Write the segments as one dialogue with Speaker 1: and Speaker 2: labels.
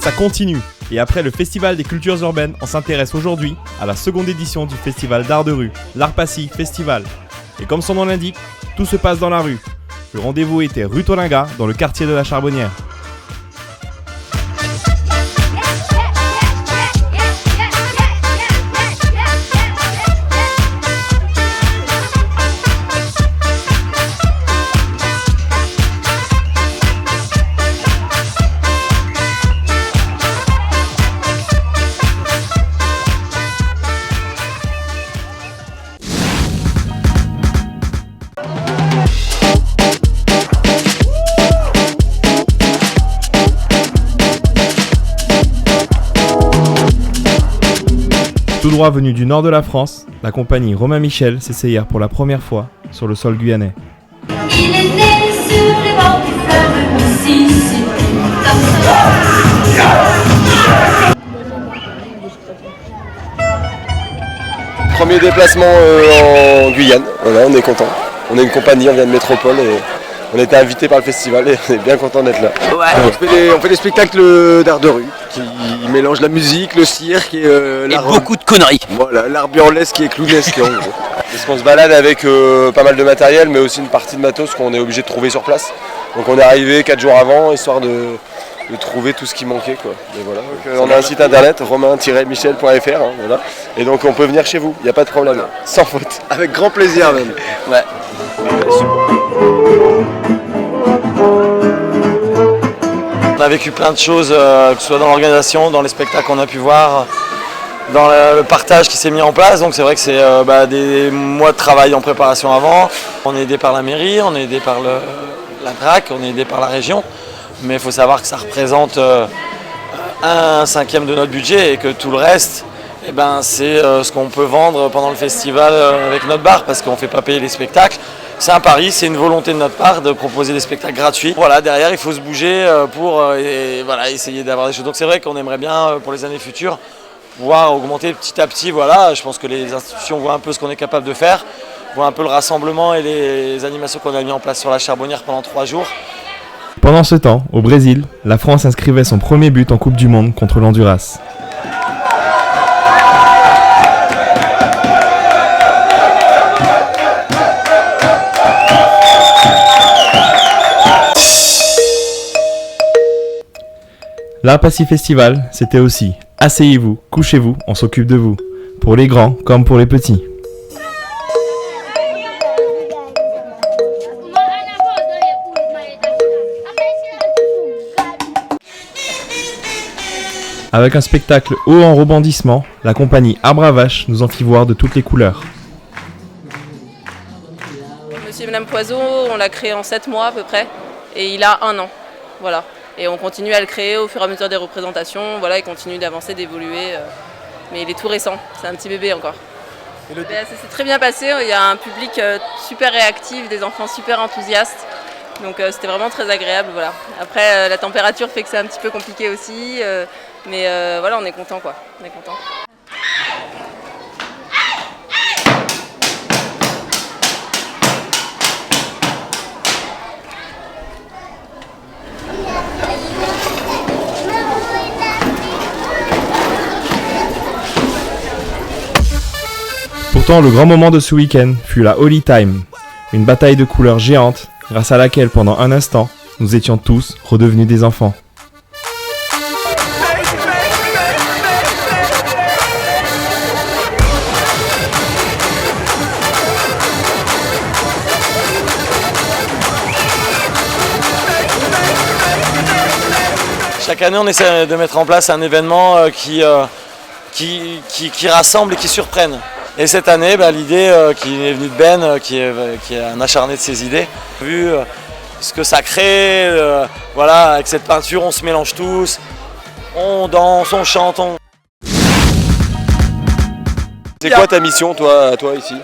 Speaker 1: ça continue. Et après le Festival des cultures urbaines, on s'intéresse aujourd'hui à la seconde édition du Festival d'art de rue, l'Art-Passy Festival. Et comme son nom l'indique, tout se passe dans la rue. Le rendez-vous était rue Tolinga, dans le quartier de la Charbonnière. Tout droit venu du nord de la France, la compagnie Romain Michel s'essayèrent pour la première fois sur le sol guyanais.
Speaker 2: Il est né sur les bords du fleuve Mississippi.
Speaker 3: Premier déplacement en Guyane, voilà, on est content. On est une compagnie, on vient de métropole et on a été invité par le festival et on est bien content d'être là. Ouais. On fait des spectacles d'art de rue qui mélangent la musique, le cirque et
Speaker 4: beaucoup de conneries.
Speaker 3: Voilà, l'art burlesque et clownesque en gros. Parce qu'on se balade avec pas mal de matériel mais aussi une partie de matos qu'on est obligé de trouver sur place. Donc on est arrivé 4 jours avant histoire de trouver tout ce qui manquait quoi. Et voilà. Donc, on a un site internet romain-michel.fr hein, voilà. Et donc on peut venir chez vous, il n'y a pas de problème, sans faute. Avec grand plaisir même.
Speaker 4: Ouais. On a vécu plein de choses, que ce soit dans l'organisation, dans les spectacles qu'on a pu voir, dans le partage qui s'est mis en place. Donc c'est vrai que c'est des mois de travail en préparation avant. On est aidé par la mairie, on est aidé par la DRAC, on est aidé par la région. Mais il faut savoir que ça représente 1/5 de notre budget et que tout le reste, c'est ce qu'on peut vendre pendant le festival avec notre bar parce qu'on ne fait pas payer les spectacles. C'est un pari, c'est une volonté de notre part de proposer des spectacles gratuits. Voilà, derrière, il faut se bouger pour essayer d'avoir des choses. Donc c'est vrai qu'on aimerait bien, pour les années futures, pouvoir augmenter petit à petit. Voilà, je pense que les institutions voient un peu ce qu'on est capable de faire, voient un peu le rassemblement et les animations qu'on a mis en place sur la Charbonnière pendant 3 jours.
Speaker 1: Pendant ce temps, au Brésil, la France inscrivait son premier but en Coupe du Monde contre l'Honduras. L'Art-Passy Festival, c'était aussi « Asseyez-vous, couchez-vous, on s'occupe de vous », pour les grands comme pour les petits. Avec un spectacle haut en rebondissement, la compagnie Arbre à Vache nous en fit voir de toutes les couleurs.
Speaker 5: Monsieur et Madame Poiseau, on l'a créé en 7 mois à peu près, et il a 1 an. Voilà. Et on continue à le créer au fur et à mesure des représentations, voilà, il continue d'avancer, d'évoluer, mais il est tout récent, c'est un petit bébé encore. Ça s'est très bien passé, il y a un public super réactif, des enfants super enthousiastes, donc c'était vraiment très agréable. Voilà. Après la température fait que c'est un petit peu compliqué aussi, mais voilà, on est content quoi, on est content.
Speaker 1: Pourtant, le grand moment de ce week-end fut la Holy Time, une bataille de couleurs géante grâce à laquelle, pendant un instant, nous étions tous redevenus des enfants.
Speaker 4: Chaque année, on essaie de mettre en place un événement qui rassemble et qui surprenne. Et cette année, l'idée qui est venue de Ben, qui est un acharné de ses idées, vu ce que ça crée, voilà, avec cette peinture, on se mélange tous, on danse, on chante.
Speaker 3: C'est quoi ta mission, toi ici?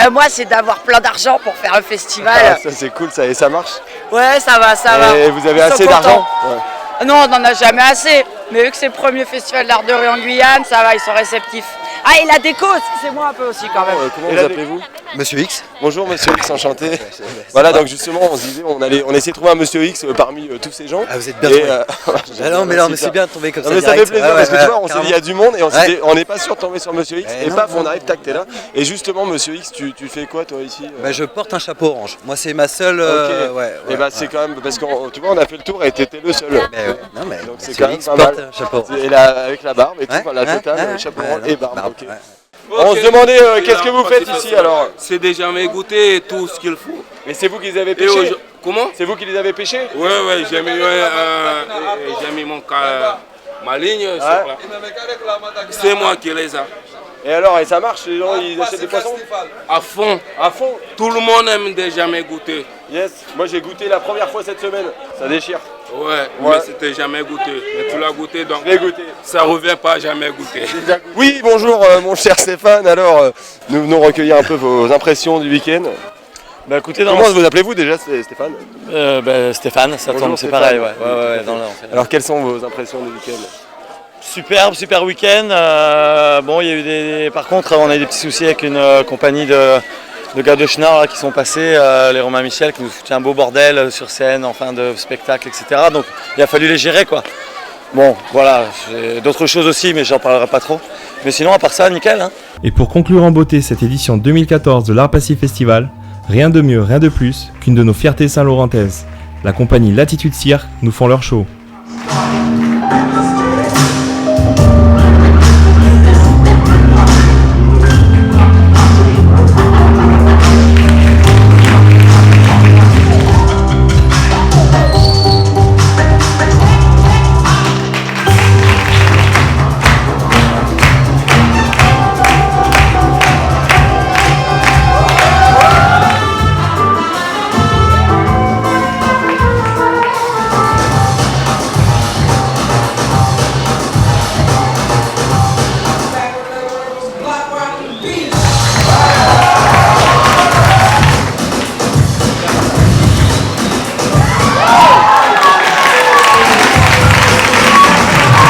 Speaker 6: Moi, c'est d'avoir plein d'argent pour faire un festival.
Speaker 3: Ah, ça c'est cool, et ça marche?
Speaker 6: Ouais, ça va.
Speaker 3: Et vous avez assez d'argent?
Speaker 6: Non, on n'en a jamais assez. Mais vu que c'est le premier festival d'art de rue en Guyane, ça va, ils sont réceptifs. Ah, et la déco, c'est moi un peu aussi quand même.
Speaker 3: Comment vous appelez-vous?
Speaker 7: Monsieur X.
Speaker 3: Bonjour Monsieur X, enchanté. Voilà, donc justement, on se disait, on essayait de trouver un Monsieur X parmi tous ces gens.
Speaker 7: Ah, vous êtes bien tombé. mais c'est bien de tomber comme ça.
Speaker 3: Mais ça fait
Speaker 7: direct.
Speaker 3: plaisir parce que tu vois, on s'est dit il y a du monde et
Speaker 7: Ouais.
Speaker 3: on n'est pas sûr de tomber sur Monsieur X. Et
Speaker 7: non,
Speaker 3: paf,
Speaker 7: non,
Speaker 3: on arrive, tac, t'es là. Et justement, Monsieur X, tu fais quoi toi ici
Speaker 7: Je porte un chapeau orange. Moi, c'est ma seule.
Speaker 3: Ok. Et bah c'est quand même parce que tu vois, on a fait le tour et t'étais le seul.
Speaker 7: Non, mais
Speaker 3: Donc c'est
Speaker 7: Monsieur
Speaker 3: quand même
Speaker 7: X
Speaker 3: pas
Speaker 7: porte
Speaker 3: mal.
Speaker 7: un chapeau orange.
Speaker 3: Et là, avec la barbe et tout,
Speaker 7: Ouais,
Speaker 3: enfin, la totale,
Speaker 7: ouais,
Speaker 3: chapeau
Speaker 7: ouais,
Speaker 3: orange
Speaker 7: non,
Speaker 3: et barbe.
Speaker 7: barbe,
Speaker 3: Ok.
Speaker 7: ouais.
Speaker 3: On se demandait qu'est-ce que vous faites ici alors.
Speaker 8: C'est déjà jamais goûté tout ce qu'il faut.
Speaker 3: Mais c'est vous qui les avez pêchés.
Speaker 8: Comment?
Speaker 3: C'est vous qui les avez pêchés.
Speaker 8: Ouais, j'ai mis ma ligne sur là. C'est moi qui les a.
Speaker 3: Et alors, et ça marche, les gens ils achètent des poissons
Speaker 8: À fond.
Speaker 3: à fond.
Speaker 8: Tout le monde aime déjà jamais goûter.
Speaker 3: Yes, moi j'ai goûté la première fois cette semaine, ça déchire.
Speaker 8: Ouais, mais c'était jamais goûté. Mais tu l'as goûté donc
Speaker 3: Je l'ai goûté.
Speaker 8: ça revient pas à jamais goûter.
Speaker 3: Oui, bonjour mon cher Stéphane, alors nous venons recueillir un peu vos impressions du week-end.
Speaker 4: Bah écoutez,
Speaker 3: Comment vous appelez-vous déjà Stéphane?
Speaker 4: Stéphane, ça
Speaker 3: Bonjour,
Speaker 4: tombe, c'est
Speaker 3: Stéphane.
Speaker 4: pareil, ouais, dans le-
Speaker 3: Alors quelles sont vos impressions du week-end?
Speaker 4: Super week-end. Bon, il y a eu par contre, on a eu des petits soucis avec une compagnie de gars de Schnorr là, qui sont passés, les Romain Michel, qui nous foutent un beau bordel sur scène, en fin de spectacle, etc. Donc il a fallu les gérer, quoi. Bon, voilà, j'ai d'autres choses aussi, mais j'en parlerai pas trop. Mais sinon, à part ça, nickel. Hein.
Speaker 1: Et pour conclure en beauté cette édition 2014 de l'Art-Passy Festival, rien de mieux, rien de plus qu'une de nos fiertés saint-laurentaises. La compagnie Latitude Cirque nous font leur show.